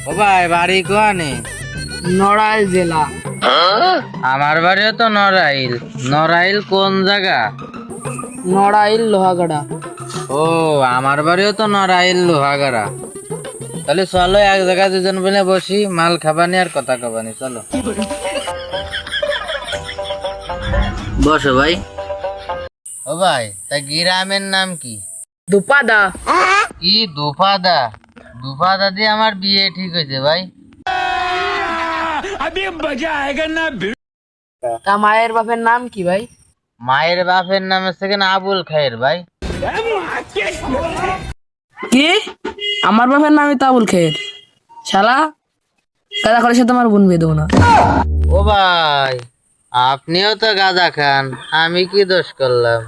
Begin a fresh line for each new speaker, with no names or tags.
ও ভাই, বাড়ি কোয়ানে?
নড়াইল জেলা।
আমার বাড়িও তো নড়াইল। নড়াইল কোন জায়গা?
নড়াইল লোহাগাড়া।
ও, আমার বাড়িও তো নড়াইল লোহাগাড়া। তাহলে চলো এক জায়গায় দুজন মিলে বসি, মাল খাবানি আর কথা খাবানি। চলো বসো ভাই। ও ভাই, তা গ্রামের নাম কি?
দুপাদা।
কি দুফাদা? দুফাদা দিয়ে আমার বিয়ে ঠিক হয়েছে ভাই।
তা মায়ের বাপের নাম কি ভাই?
মায়ের বাপের নাম হচ্ছে কিনা আবুল খায়ের ভাই।
কি? আমার বাপের নামই তো আবুল খের। শালা গাদা করে সাথে আমার বোন বিয়ে দেবো না।
ও ভাই, আপনিও তো গাঁজা খান, আমি কি দোষ করলাম?